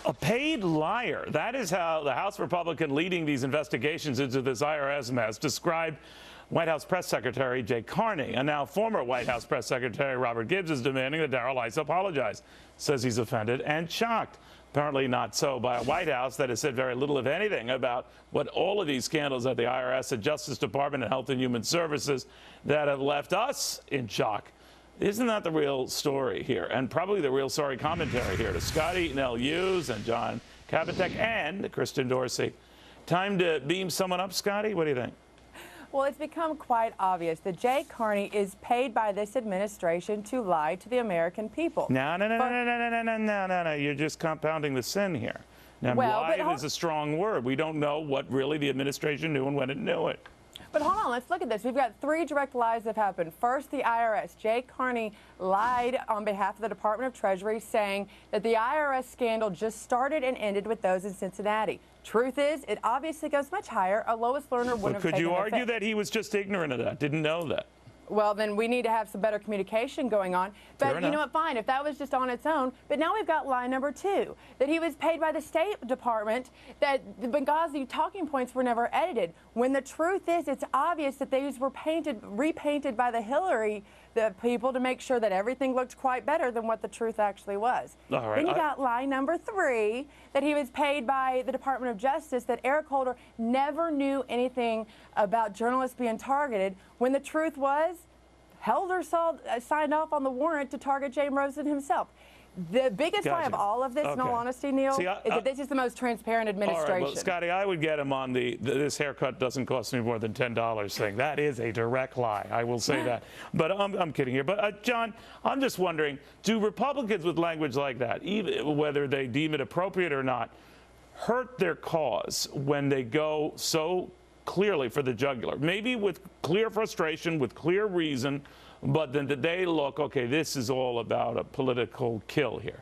A paid liar. That is how the House Republican leading these investigations into this IRS mess described White House Press Secretary Jay Carney. And now former White House Press Secretary Robert Gibbs is demanding that Darrell Issa apologize. Says he's offended and shocked. Apparently not so by a White House that has said very little, if anything, about what all of these scandals at the IRS, the Justice Department, and Health and Human Services that have left us in shock. Isn't that the real story here? And probably the real sorry commentary here to Scottie, Hughes, and John Cavuto, and Kristen Dorsey. Time to beam someone up, Scottie? What do you think? Well, it's become quite obvious that Jay Carney is paid by this administration to lie to the American people. No. You're just compounding the sin here. Now, well, lie is a strong word. We don't know what really the administration knew and when it knew it. But hold on, let's look at this. We've got three direct lies that have happened. First, the IRS. Jay Carney lied on behalf of the Department of Treasury, saying that the IRS scandal just started and ended with those in Cincinnati. Truth is, it obviously goes much higher. A Lois Lerner wouldn't have taken Could you argue the that he was just ignorant of that, didn't know that? Well, then we need to have some better communication going on. But you know what, fine, if that was just on its own. But now we've got lie number two, that he was paid by the State Department, that the Benghazi talking points were never edited. When the truth is, it's obvious that these were repainted by the Hillary people to make sure that everything looked quite better than what the truth actually was. All right, then you got lie number three, that he was paid by the Department of Justice, that Eric Holder never knew anything about journalists being targeted, when the truth was Holder signed off on the warrant to target James Rosen himself. The biggest lie of all of this, in all honesty, Neil, is that this is the most transparent administration. All right, well, Scottie, I would get him on this haircut doesn't cost me more than $10 thing. That is a direct lie. I will say that. But I'm kidding here. But, John, I'm just wondering, do Republicans with language like that, even whether they deem it appropriate or not, hurt their cause when they go so clearly for the jugular? Maybe with clear frustration, with clear reason, but then they look, okay, this is all about a political kill here.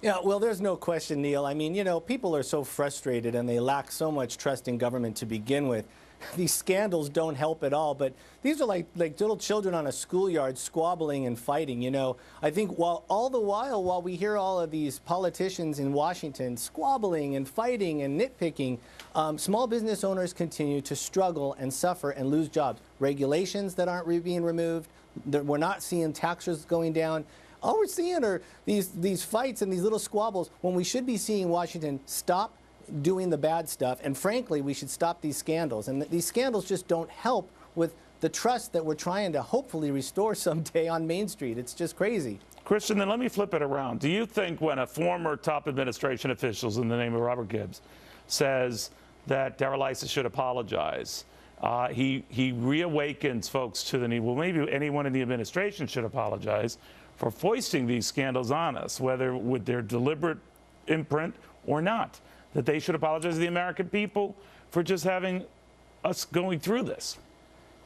Yeah, well, there's no question, Neil. I mean, you know, people are so frustrated and they lack so much trust in government to begin with. These scandals don't help at all, but these are like little children on a schoolyard squabbling and fighting, you know. I think while we hear all of these politicians in Washington squabbling and fighting and nitpicking, small business owners continue to struggle and suffer and lose jobs. Regulations that aren't being removed, we're not seeing taxes going down. All we're seeing are these fights and these little squabbles when we should be seeing Washington stop doing the bad stuff, and frankly, we should stop these scandals. And these scandals just don't help with the trust that we're trying to hopefully restore someday on Main Street. It's just crazy. Christian, then let me flip it around. Do you think when a former top administration official in the name of Robert Gibbs says that Darrell Issa should apologize, he reawakens folks to the need, well, maybe anyone in the administration should apologize for foisting these scandals on us, whether with their deliberate imprint or not? That they should apologize to the American people for just having us going through this.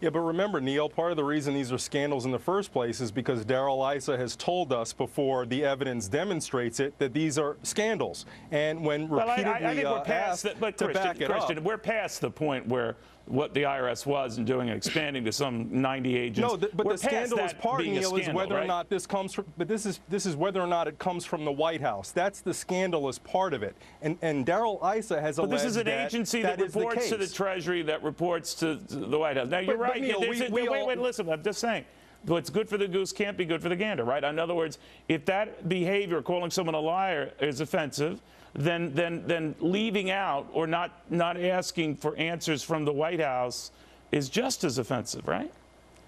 Yeah, but remember, Neil, part of the reason these are scandals in the first place is because Darrell Issa has told us before the evidence demonstrates it that these are scandals. And when repeatedly I think we're past asked but to back it up. We're past the point where what the IRS was and doing and expanding to some 90 agents. No, but the scandalous part, Neil, is whether or not this comes from. But this is whether or not it comes from the White House. That's the scandalous part of it. And Darrell Issa has alleged that this is an agency that reports to the Treasury, that reports to the White House. Now you're right. Neil, wait, listen. I'm just saying. What's good for the goose can't be good for the gander, right? In other words, if that behavior, calling someone a liar, is offensive, then leaving out or not asking for answers from the White House is just as offensive, right?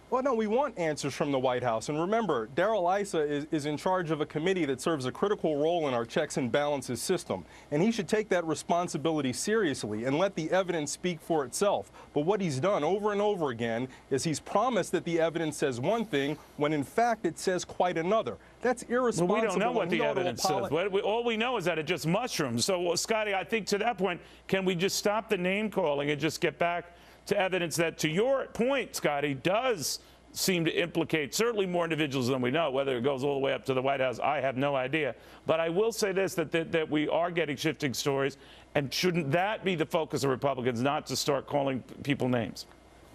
Well, no, we want answers from the White House. And remember, Darrell Issa is in charge of a committee that serves a critical role in our checks and balances system. And he should take that responsibility seriously and let the evidence speak for itself. But what he's done over and over again is he's promised that the evidence says one thing when in fact it says quite another. That's irresponsible. Well, we don't know what the evidence says. All we know is that it just mushrooms. So, Scottie, I think to that point, can we just stop the name calling and just get back to evidence that, to your point, Scottie, does seem to implicate certainly more individuals than we know? Whether it goes all the way up to the White House, I have no idea. But I will say this, that we are getting shifting stories, and shouldn't that be the focus of Republicans, not to start calling people names?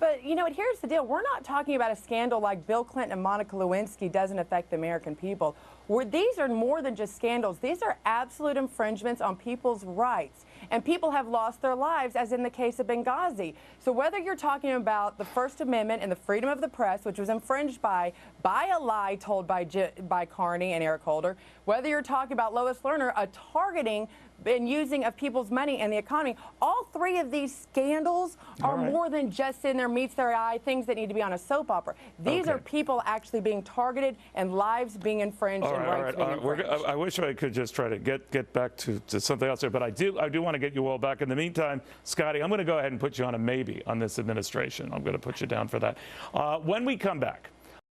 But, you know, here's the deal. We're not talking about a scandal like Bill Clinton and Monica Lewinsky doesn't affect the American people. These are more than just scandals. These are absolute infringements on people's rights. And people have lost their lives, as in the case of Benghazi. So whether you're talking about the First Amendment and the freedom of the press, which was infringed by a lie told by Carney and Eric Holder, whether you're talking about Lois Lerner, a targeting and using of people's money and the economy, all three of these scandals are more than just in there meets their eye, things that need to be on a soap opera. These are people actually being targeted and lives being infringed and rights being infringed. I wish I could just try to get back to something else there, but I do want to get you all back. In the meantime, Scottie, I'm going to go ahead and put you on a maybe on this administration. I'm going to put you down for that. When we come back,